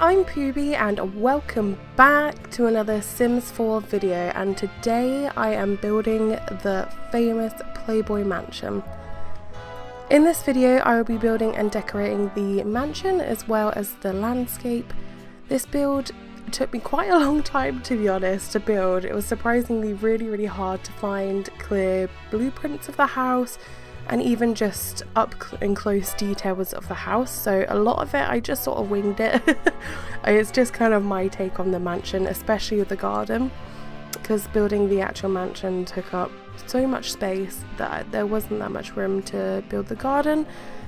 I'm PooBeee and welcome back to another Sims 4 video, and today I am building the famous Playboy mansion. In this video I will be building and decorating the mansion as well as the landscape. This build took me quite a long time, to be honest, to build. It was surprisingly really hard to find clear blueprints of the house and even just up and close details of the house, so a lot of it I just sort of winged it. It's just kind of my take on the mansion, especially with the garden, because building the actual mansion took up so much space that there wasn't that much room to build the garden,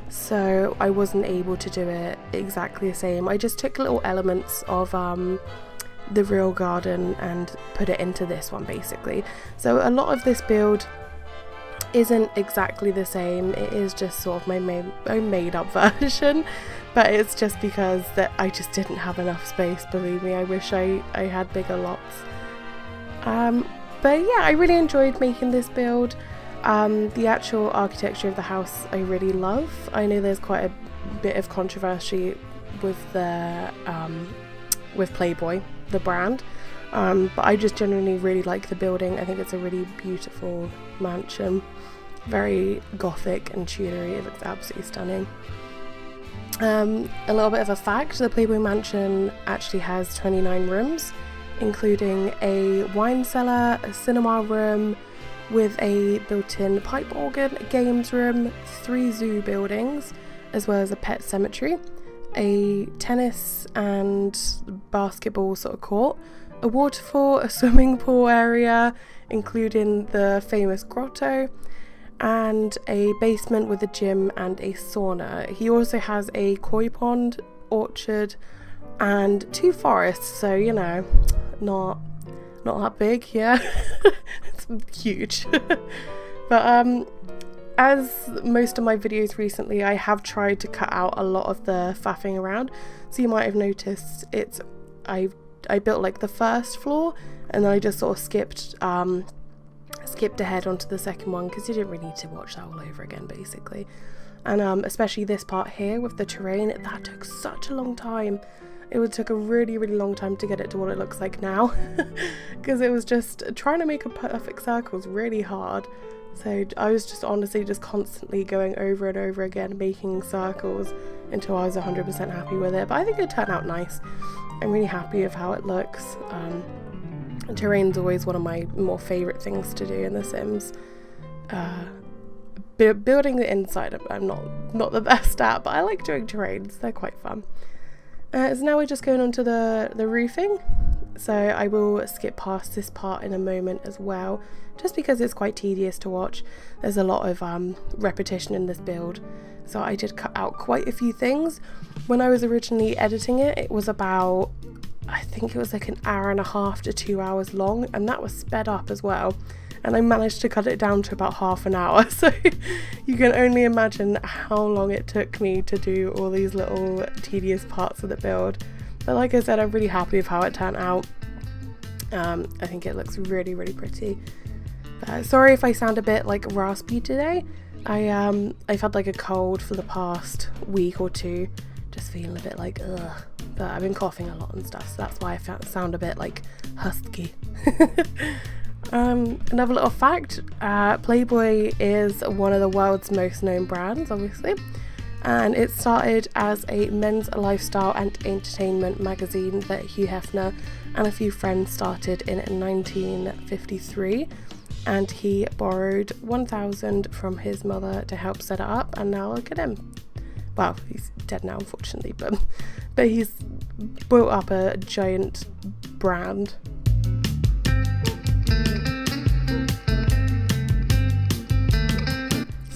so I wasn't able to do it exactly the same. I just took little elements of the real garden and put it into this one basically. So a lot of this build isn't exactly the same, it is just sort of my own made up version, but it's just because that I just didn't have enough space, believe me. I wish I had bigger lots. But yeah, I really enjoyed making this build. The actual architecture of the house I really love. I know there's quite a bit of controversy with the with Playboy, the brand, but I just genuinely really like the building. I think it's a really beautiful mansion, very gothic and Tudory. It looks absolutely stunning. A little bit of a fact, the Playboy mansion actually has 29 rooms, including a wine cellar, a cinema room with a built-in pipe organ, a games room, 3 zoo buildings, as well as a pet cemetery, a tennis and basketball sort of court, a waterfall, a swimming pool area, including the famous grotto, and a basement with a gym and a sauna. He also has a koi pond, orchard, and 2 forests, so you know, not that big, yeah. It's huge. But as most of my videos recently, I have tried to cut out a lot of the faffing around, so you might have noticed I built like the first floor and then I just sort of skipped ahead onto the second one because you didn't really need to watch that all over again basically. And especially this part here with the terrain, that took such a long time. It took a really long time to get it to what it looks like now, because it was just trying to make a perfect circle is really hard. So I was just honestly just constantly going over and over again making circles until I was 100% happy with it. But I think it turned out nice. I'm really happy with how it looks. Terrain's always one of my more favourite things to do in The Sims. Building the inside I'm not the best at, but I like doing terrains, they're quite fun. So now we're just going on to the roofing. So I will skip past this part in a moment as well, just because it's quite tedious to watch. There's a lot of repetition in this build, so I did cut out quite a few things. When I was originally editing it, it was about, I think it was like an hour and a half to 2 hours long, and that was sped up as well, and I managed to cut it down to about half an hour, so you can only imagine how long it took me to do all these little tedious parts of the build. But like I said, I'm really happy with how it turned out. I think it looks really pretty. Sorry if I sound a bit like raspy today. I've had like a cold for the past week or two, just feeling a bit like ugh, but I've been coughing a lot and stuff, so that's why I sound a bit like husky. Another little fact, Playboy is one of the world's most known brands, obviously, and it started as a men's lifestyle and entertainment magazine that Hugh Hefner and a few friends started in 1953, and he borrowed $1,000 from his mother to help set it up, and now look at him. Well, he's dead now unfortunately, but he's built up a giant brand.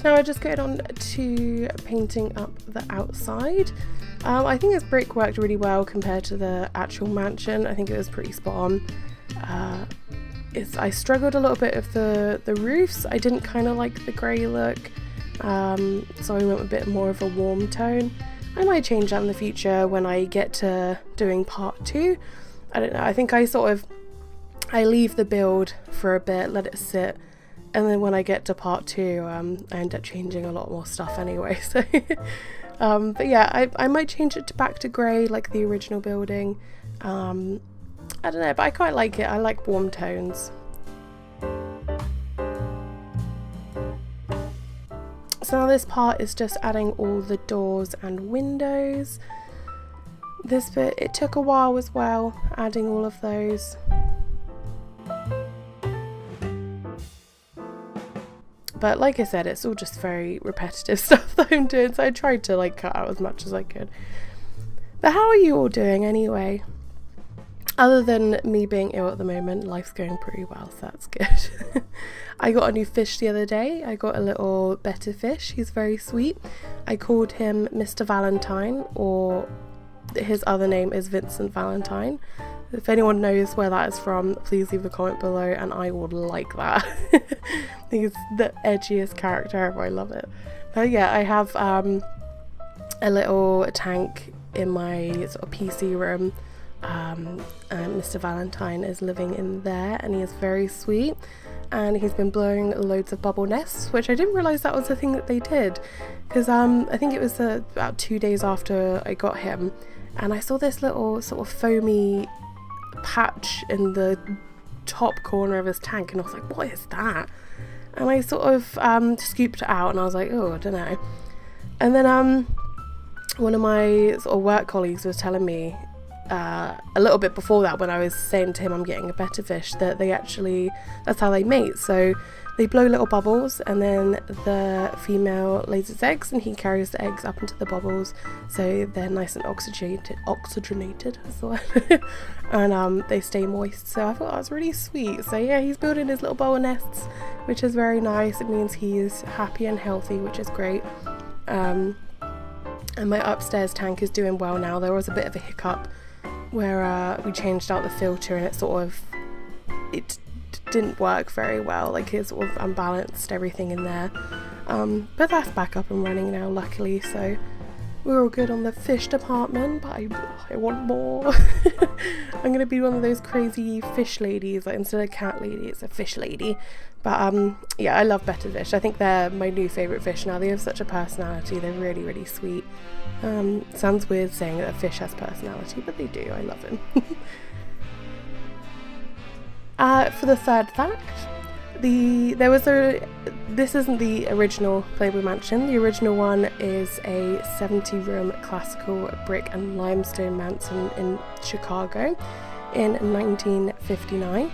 Now we're just going on to painting up the outside. I think this brick worked really well compared to the actual mansion. I think it was pretty spot on. I struggled a little bit with the roofs. I didn't kind of like the grey look, so I went with a bit more of a warm tone. I might change that in the future when I get to doing part 2. I don't know, I think I leave the build for a bit, let it sit, and then when I get to part 2 I end up changing a lot more stuff anyway, so But yeah, I might change it back to grey like the original building. I don't know, but I quite like it. I like warm tones. So now this part is just adding all the doors and windows. This bit, it took a while as well, adding all of those. But like I said, it's all just very repetitive stuff that I'm doing, so I tried to like cut out as much as I could. But how are you all doing anyway? Other than me being ill at the moment, life's going pretty well, so that's good. I got a new fish the other day. I got a little betta fish. He's very sweet. I called him Mr. Valentine, or his other name is Vincent Valentine. If anyone knows where that is from, please leave a comment below and I would like that. He's the edgiest character ever. I love it. But yeah, I have a little tank in my sort of PC room. And Mr. Valentine is living in there, and he is very sweet, and he's been blowing loads of bubble nests, which I didn't realise that was a thing that they did, because I think it was about 2 days after I got him, and I saw this little sort of foamy patch in the top corner of his tank, and I was like, what is that? And I sort of scooped it out, and I was like, oh, I don't know. And then one of my sort of work colleagues was telling me a little bit before that, when I was saying to him I'm getting a betta fish, that they actually, that's how they mate. So they blow little bubbles, and then the female lays its eggs, and he carries the eggs up into the bubbles, so they're nice and oxygenated that's the word. And they stay moist. So I thought that was really sweet. So yeah, he's building his little bubble nests, which is very nice. It means he is happy and healthy, which is great. And my upstairs tank is doing well now. There was a bit of a hiccup where we changed out the filter, and it didn't work very well, like it sort of unbalanced everything in there, but that's back up and running now, luckily, so we're all good on the fish department. But I want more. I'm gonna be one of those crazy fish ladies, like instead of cat lady it's a fish lady. But yeah, I love betta fish. I think they're my new favourite fish now. They have such a personality. They're really, really sweet. Sounds weird saying that a fish has personality, but they do. I love him. For the third fact, this isn't the original Playboy mansion. The original one is a 70-room classical brick and limestone mansion in Chicago in 1959,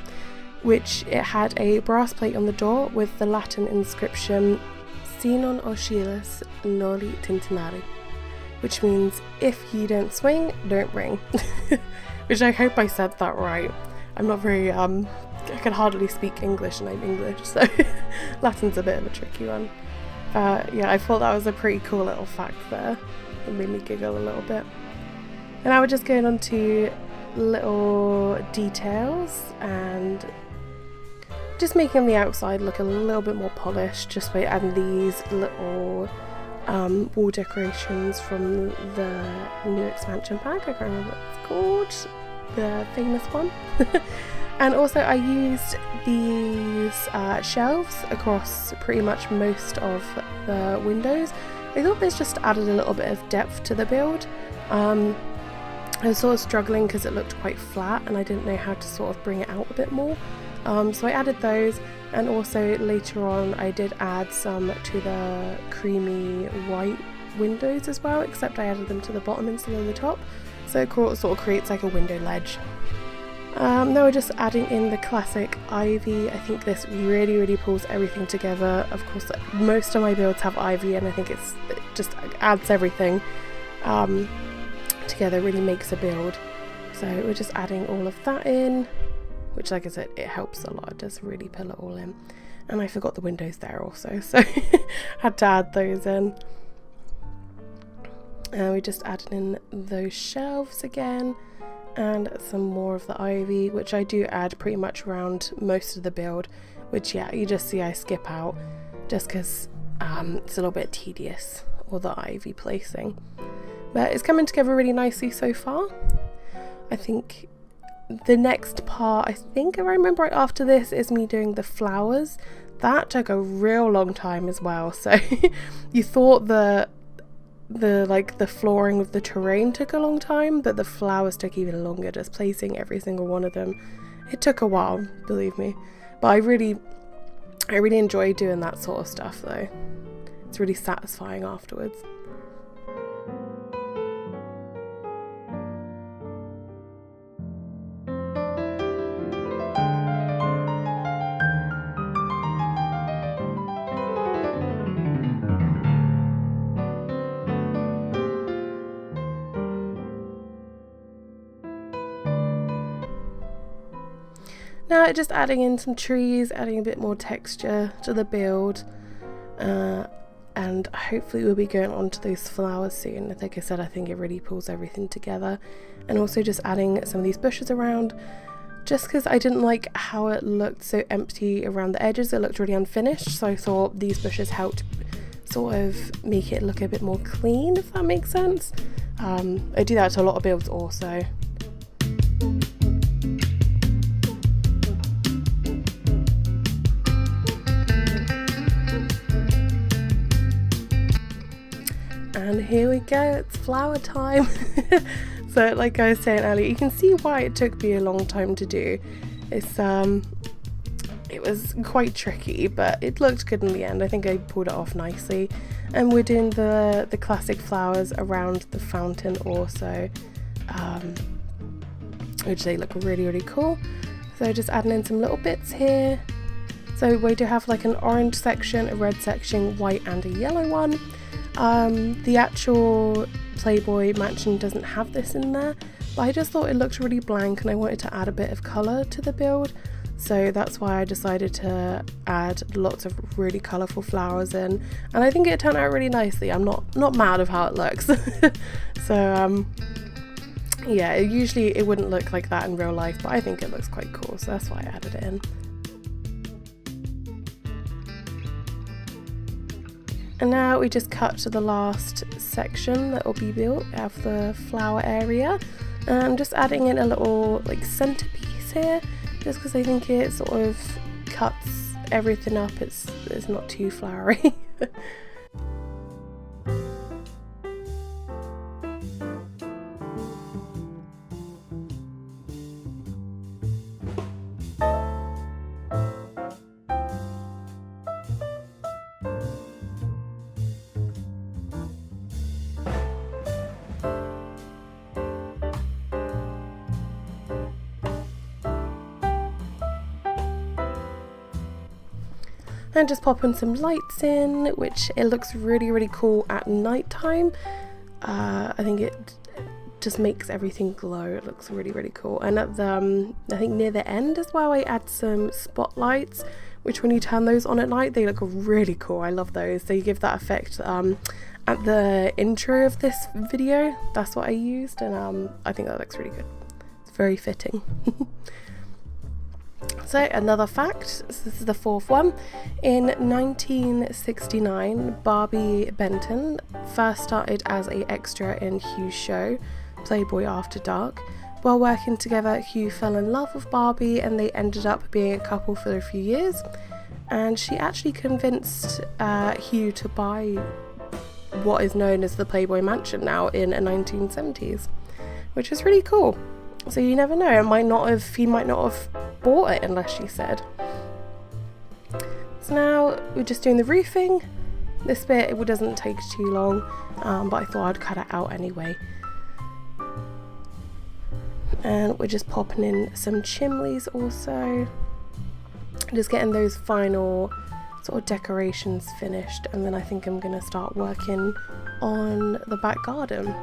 which it had a brass plate on the door with the Latin inscription "Si non oscillas, noli tintinari," which means if you don't swing, don't ring. Which I hope I said that right. I'm not very, I can hardly speak English, and I'm English, so Latin's a bit of a tricky one. Yeah, I thought that was a pretty cool little fact there. It made me giggle a little bit. And now we're just going on to little details and just making the outside look a little bit more polished, just by adding these little wall decorations from the new expansion pack. I can't remember what it's called, the famous one. And also I used these shelves across pretty much most of the windows. I thought this just added a little bit of depth to the build. I was sort of struggling because it looked quite flat, and I didn't know how to sort of bring it out a bit more. So I added those, and also later on I did add some to the creamy white windows as well, except I added them to the bottom instead of the top, so it sort of creates like a window ledge. Now we're just adding in the classic ivy. I think this really, really pulls everything together. Of course, most of my builds have ivy, and I think it just adds everything together, really makes a build. So we're just adding all of that in, which, like I said, it helps a lot. It does really pull it all in. And I forgot the windows there also, so had to add those in. And we just added in those shelves again, and some more of the ivy, which I do add pretty much around most of the build, which, yeah, you just see I skip out just because it's a little bit tedious, all the ivy placing. But it's coming together really nicely so far. I think the next part, I think if I remember right after this, is me doing the flowers. That took a real long time as well, so you thought the the flooring of the terrain took a long time, but the flowers took even longer, just placing every single one of them. It took a while, believe me, but I really enjoy doing that sort of stuff though. It's really satisfying afterwards. Now just adding in some trees, adding a bit more texture to the build, and hopefully we'll be going on to those flowers soon. Like I said, I think it really pulls everything together. And also just adding some of these bushes around, just because I didn't like how it looked so empty around the edges. It looked really unfinished, so I thought these bushes helped sort of make it look a bit more clean, if that makes sense. I do that to a lot of builds also. And here we go, it's flower time. So like I was saying earlier, you can see why it took me a long time to do. It was quite tricky, but it looked good in the end. I think I pulled it off nicely. And we're doing the classic flowers around the fountain also, which they look really cool. So just adding in some little bits here. So we do have like an orange section, a red section, white and a yellow one. The actual Playboy mansion doesn't have this in there, but I just thought it looked really blank and I wanted to add a bit of colour to the build, so that's why I decided to add lots of really colourful flowers in, and I think it turned out really nicely. I'm not mad of how it looks. So yeah, usually it wouldn't look like that in real life, but I think it looks quite cool, so that's why I added it in. And now we just cut to the last section that will be built of the flower area. And I'm just adding in a little like centerpiece here, just because I think it sort of cuts everything up. It's not too flowery. And just popping some lights in, which it looks really cool at night time. I think it just makes everything glow. It looks really cool. And at the I think near the end as well, I add some spotlights, which when you turn those on at night, they look really cool. I love those. They give that effect at the intro of this video. That's what I used, and I think that looks really good. It's very fitting. So another fact, this is the fourth one. In 1969, Barbie Benton first started as an extra in Hugh's show, Playboy After Dark. While working together, Hugh fell in love with Barbie and they ended up being a couple for a few years. And she actually convinced Hugh to buy what is known as the Playboy Mansion now in the 1970s, which is really cool. So you never know, he might not have bought it unless she said. So now we're just doing the roofing. This bit, it doesn't take too long, but I thought I'd cut it out anyway. And we're just popping in some chimneys also. Just getting those final sort of decorations finished, and then I think I'm going to start working on the back garden.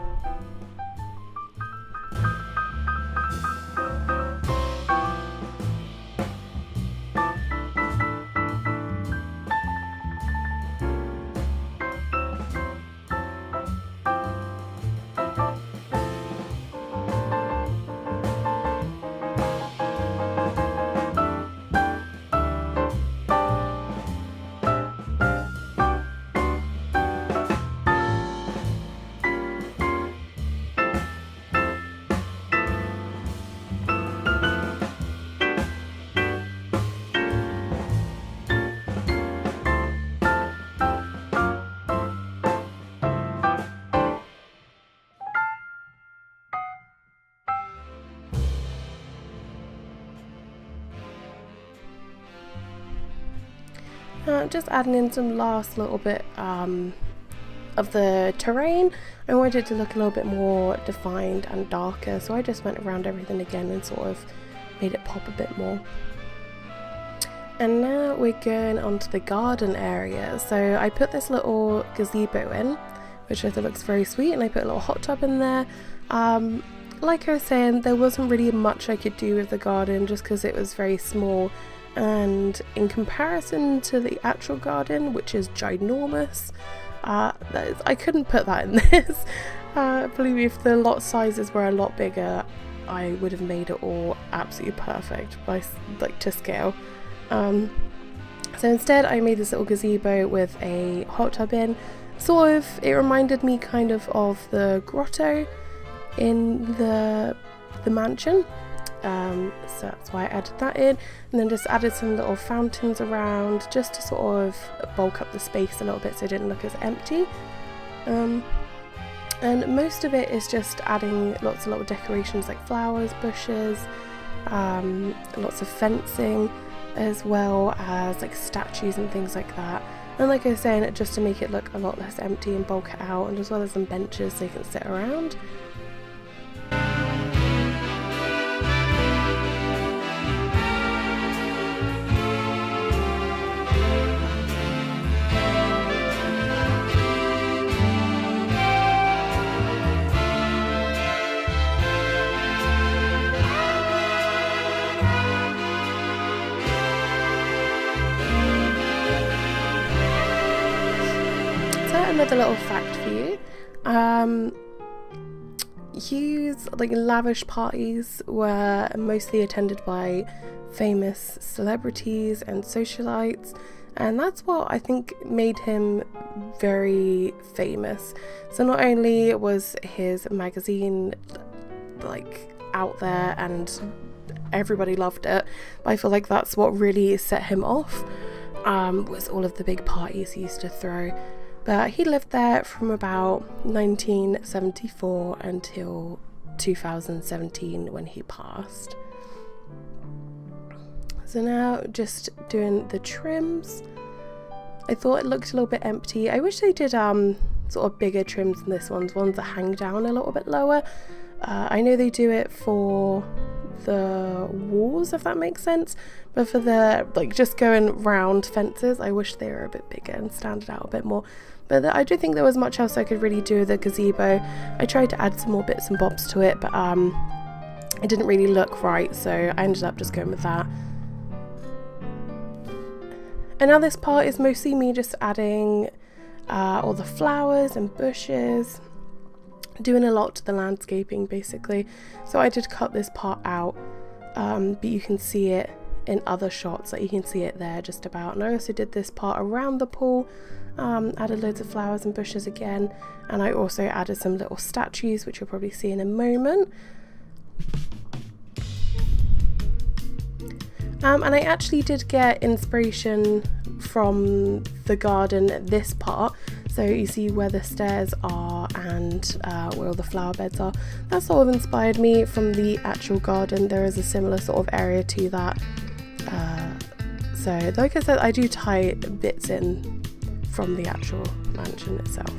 Just adding in some last little bit of the terrain. I wanted it to look a little bit more defined and darker, so I just went around everything again and sort of made it pop a bit more. And now we're going on to the garden area. So I put this little gazebo in, which I thought looks very sweet, and I put a little hot tub in there. Like I was saying, there wasn't really much I could do with the garden just because it was very small, and in comparison to the actual garden, which is ginormous, I couldn't put that in this. Believe me, if the lot sizes were a lot bigger, I would have made it all absolutely perfect to scale. So instead I made this little gazebo with a hot tub in. Sort of, it reminded me kind of the grotto in the mansion. So that's why I added that in, and then just added some little fountains around just to sort of bulk up the space a little bit so it didn't look as empty. And most of it is just adding lots of little decorations like flowers, bushes, lots of fencing, as well as like statues and things like that. And like I was saying, just to make it look a lot less empty and bulk it out, and as well as some benches so you can sit around. Another little fact for you, Hugh's lavish parties were mostly attended by famous celebrities and socialites, and that's what I think made him very famous. So not only was his magazine out there and everybody loved it, but I feel like that's what really set him off, was all of the big parties he used to throw. But he lived there from about 1974 until 2017 when he passed. So now just doing the trims. I thought it looked a little bit empty. I wish they did sort of bigger trims than this ones that hang down a little bit lower. I know they do it for the walls, if that makes sense, but for the just going round fences, I wish they were a bit bigger and stand out a bit more. But I don't think there was much else I could really do with the gazebo. I tried to add some more bits and bobs to it, but it didn't really look right, so I ended up just going with that. And now this part is mostly me just adding all the flowers and bushes, doing a lot to the landscaping basically. So I did cut this part out, but you can see it in other shots, you can see it there just about. And I also did this part around the pool, added loads of flowers and bushes again, and I also added some little statues, which you'll probably see in a moment. And I actually did get inspiration from the garden, this part. So you see where the stairs are and where all the flower beds are. That sort of inspired me from the actual garden. There is a similar sort of area to that. So like I said, I do tie bits in from the actual mansion itself.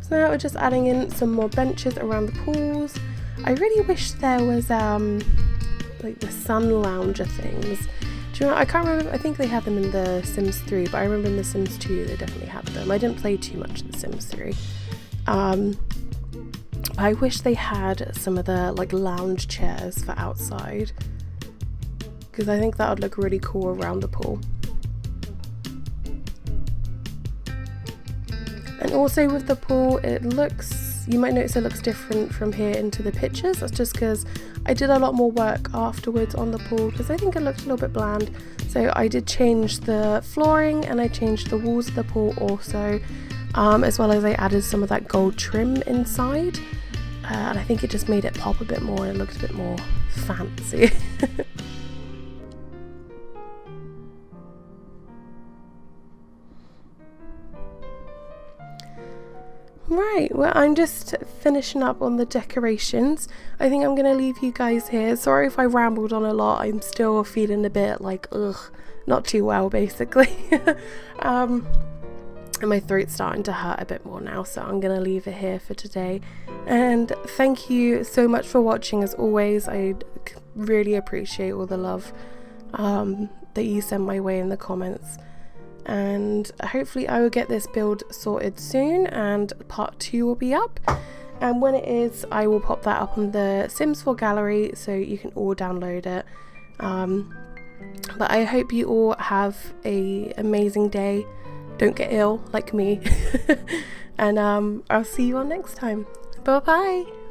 Now we're just adding in some more benches around the pools. I really wish there was the sun lounger things. Do you know, I can't remember, I think they had them in The Sims 3, but I remember in The Sims 2 they definitely had them. I didn't play too much The Sims 3. I wish they had some of the lounge chairs for outside, because I think that would look really cool around the pool. And also with the pool, you might notice it looks different from here into the pictures. That's just because I did a lot more work afterwards on the pool, because I think it looked a little bit bland. So I did change the flooring and I changed the walls of the pool also, as well as I added some of that gold trim inside. And I think it just made it pop a bit more and it looked a bit more fancy. Right, well, I'm just finishing up on the decorations. I think I'm gonna leave you guys here. Sorry if I rambled on a lot. I'm still feeling a bit like not too well, basically. And my throat's starting to hurt a bit more now, so I'm gonna leave it here for today. And thank you so much for watching. As always, I really appreciate all the love that you send my way in the comments. And hopefully I will get this build sorted soon, and part 2 will be up, and when it is, I will pop that up on the Sims 4 gallery so you can all download it. But I hope you all have a amazing day. Don't get ill like me. And I'll see you all next time. Bye bye.